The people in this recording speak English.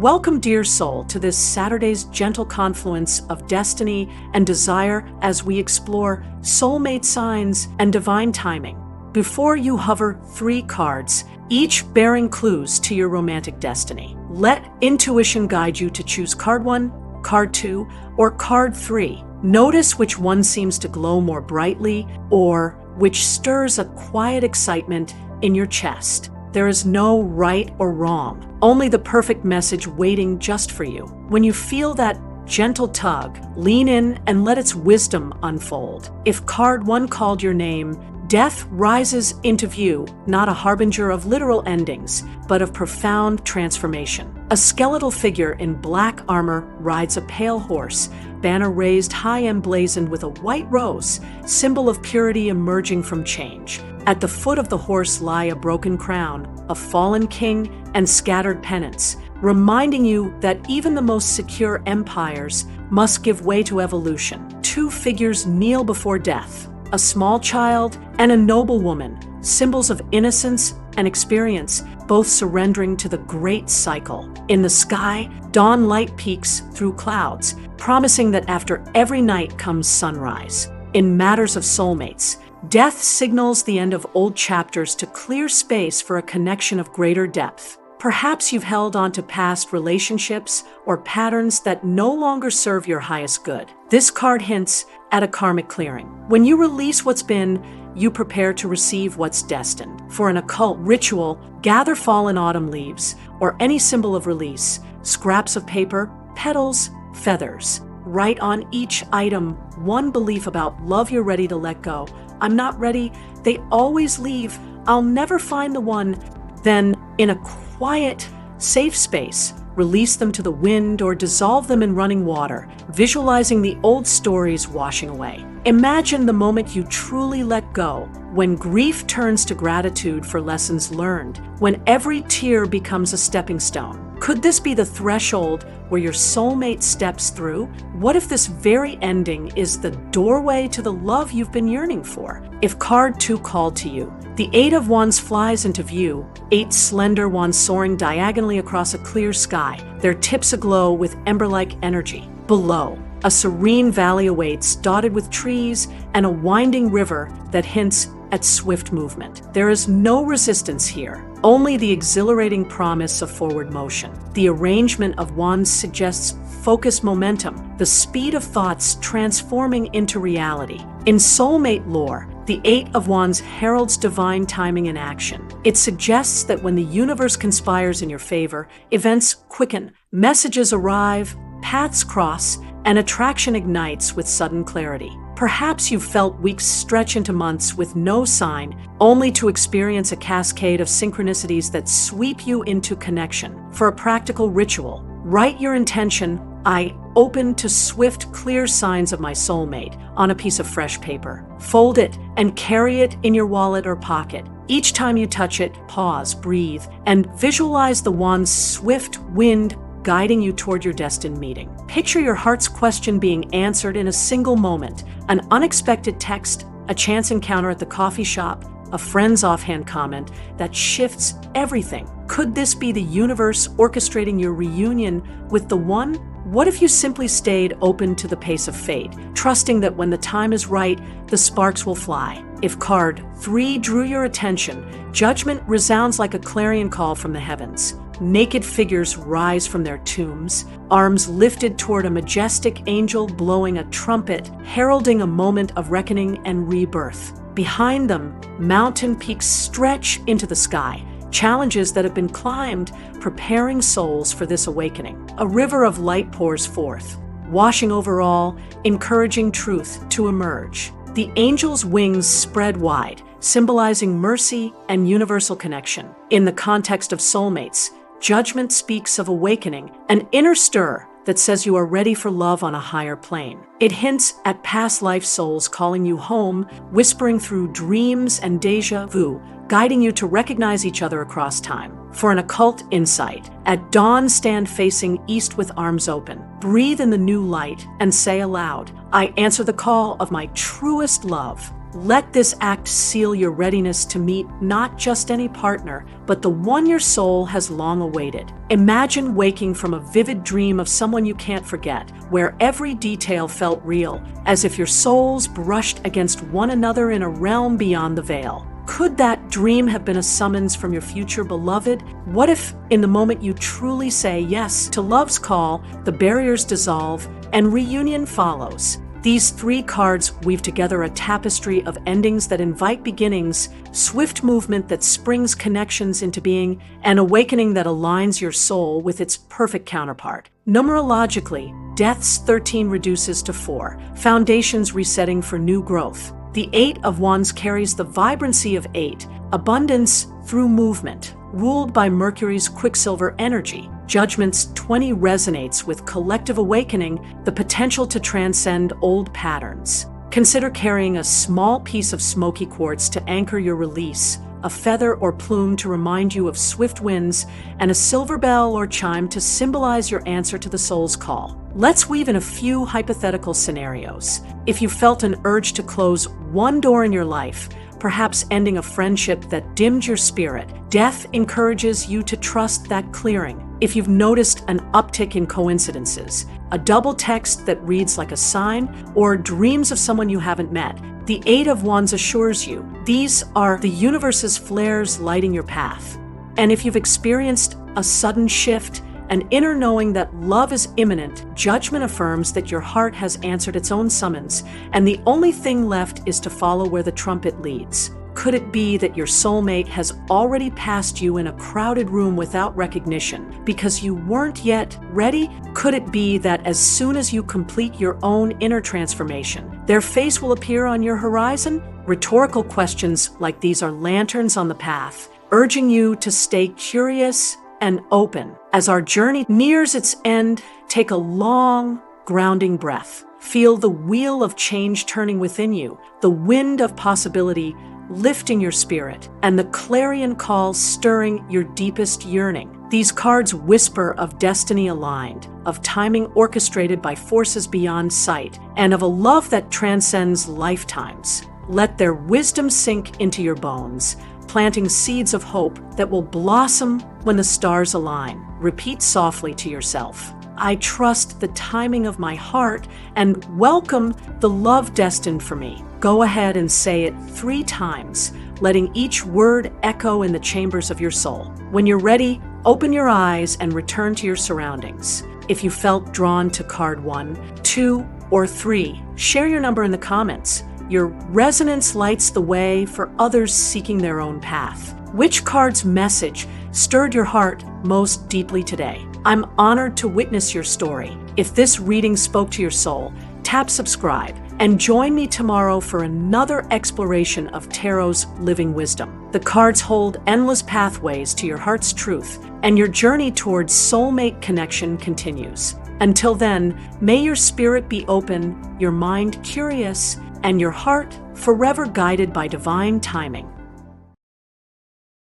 Welcome, dear soul, to this Saturday's gentle confluence of destiny and desire as we explore soulmate signs and divine timing. Before you hover 3 cards, each bearing clues to your romantic destiny. Let intuition guide you to choose card 1, card 2, or card 3. Notice which one seems to glow more brightly or which stirs a quiet excitement in your chest. There is no right or wrong, only the perfect message waiting just for you. When you feel that gentle tug, lean in and let its wisdom unfold. If card 1 called your name, death rises into view, not a harbinger of literal endings, but of profound transformation. A skeletal figure in black armor rides a pale horse, banner raised high emblazoned with a white rose, symbol of purity emerging from change. At the foot of the horse lie a broken crown, a fallen king, and scattered pennants, reminding you that even the most secure empires must give way to evolution. 2 figures kneel before death, a small child and a noble woman, symbols of innocence and experience, both surrendering to the great cycle. In the sky, dawn light peeks through clouds, promising that after every night comes sunrise. In matters of soulmates, death signals the end of old chapters to clear space for a connection of greater depth. Perhaps you've held on to past relationships or patterns that no longer serve your highest good. This card hints at a karmic clearing. When you release what's been, you prepare to receive what's destined. For an occult ritual, gather fallen autumn leaves or any symbol of release, scraps of paper, petals, feathers. Write on each item one belief about love you're ready to let go. I'm not ready. They always leave. I'll never find the one. Then, in a quiet, safe space, release them to the wind or dissolve them in running water, visualizing the old stories washing away. Imagine the moment you truly let go, when grief turns to gratitude for lessons learned, when every tear becomes a stepping stone. Could this be the threshold where your soulmate steps through? What if this very ending is the doorway to the love you've been yearning for? If card 2 called to you, the 8 of Wands flies into view, 8 slender wands soaring diagonally across a clear sky, their tips aglow with ember-like energy. Below, a serene valley awaits, dotted with trees and a winding river that hints at swift movement. There is no resistance here, only the exhilarating promise of forward motion. The arrangement of wands suggests focused momentum, the speed of thoughts transforming into reality. In soulmate lore, the 8 of Wands heralds divine timing in action. It suggests that when the universe conspires in your favor, events quicken, messages arrive, paths cross, and attraction ignites with sudden clarity. Perhaps you've felt weeks stretch into months with no sign, only to experience a cascade of synchronicities that sweep you into connection. For a practical ritual, write your intention, I open to swift, clear signs of my soulmate, on a piece of fresh paper. Fold it and carry it in your wallet or pocket. Each time you touch it, pause, breathe, and visualize the wand's swift wind guiding you toward your destined meeting. Picture your heart's question being answered in a single moment, an unexpected text, a chance encounter at the coffee shop, a friend's offhand comment that shifts everything. Could this be the universe orchestrating your reunion with the one? What if you simply stayed open to the pace of fate, trusting that when the time is right, the sparks will fly? If card 3 drew your attention, judgment resounds like a clarion call from the heavens. Naked figures rise from their tombs, arms lifted toward a majestic angel blowing a trumpet, heralding a moment of reckoning and rebirth. Behind them, mountain peaks stretch into the sky, challenges that have been climbed, preparing souls for this awakening. A river of light pours forth, washing over all, encouraging truth to emerge. The angel's wings spread wide, symbolizing mercy and universal connection. In the context of soulmates, judgment speaks of awakening, an inner stir that says you are ready for love on a higher plane. It hints at past life souls calling you home, whispering through dreams and déjà vu, guiding you to recognize each other across time. For an occult insight, at dawn stand facing east with arms open. Breathe in the new light and say aloud, I answer the call of my truest love. Let this act seal your readiness to meet not just any partner, but the one your soul has long awaited. Imagine waking from a vivid dream of someone you can't forget, where every detail felt real, as if your souls brushed against one another in a realm beyond the veil. Could that dream have been a summons from your future beloved? What if, in the moment you truly say yes to love's call, the barriers dissolve and reunion follows? These 3 cards weave together a tapestry of endings that invite beginnings, swift movement that springs connections into being, and awakening that aligns your soul with its perfect counterpart. Numerologically, Death's 13 reduces to 4, foundations resetting for new growth. The 8 of Wands carries the vibrancy of 8, abundance through movement. Ruled by Mercury's Quicksilver energy, Judgment's 20 resonates with collective awakening, the potential to transcend old patterns. Consider carrying a small piece of smoky quartz to anchor your release, a feather or plume to remind you of swift winds, and a silver bell or chime to symbolize your answer to the soul's call. Let's weave in a few hypothetical scenarios. If you felt an urge to close one door in your life, perhaps ending a friendship that dimmed your spirit, Death encourages you to trust that clearing. If you've noticed an uptick in coincidences, a double text that reads like a sign, or dreams of someone you haven't met, the 8 of Wands assures you these are the universe's flares lighting your path. And if you've experienced a sudden shift, an inner knowing that love is imminent, Judgment affirms that your heart has answered its own summons, and the only thing left is to follow where the trumpet leads. Could it be that your soulmate has already passed you in a crowded room without recognition because you weren't yet ready? Could it be that as soon as you complete your own inner transformation, their face will appear on your horizon? Rhetorical questions like these are lanterns on the path, urging you to stay curious and open. As our journey nears its end, take a long, grounding breath. Feel the wheel of change turning within you, the wind of possibility lifting your spirit, and the clarion call stirring your deepest yearning. These cards whisper of destiny aligned, of timing orchestrated by forces beyond sight, and of a love that transcends lifetimes. Let their wisdom sink into your bones, planting seeds of hope that will blossom when the stars align. Repeat softly to yourself, I trust the timing of my heart and welcome the love destined for me. Go ahead and say it 3 times, letting each word echo in the chambers of your soul. When you're ready, open your eyes and return to your surroundings. If you felt drawn to card 1, 2, or 3, share your number in the comments. Your resonance lights the way for others seeking their own path. Which card's message stirred your heart most deeply today? I'm honored to witness your story. If this reading spoke to your soul, tap subscribe and join me tomorrow for another exploration of Tarot's living wisdom. The cards hold endless pathways to your heart's truth, and your journey towards soulmate connection continues. Until then, may your spirit be open, your mind curious, and your heart forever guided by divine timing.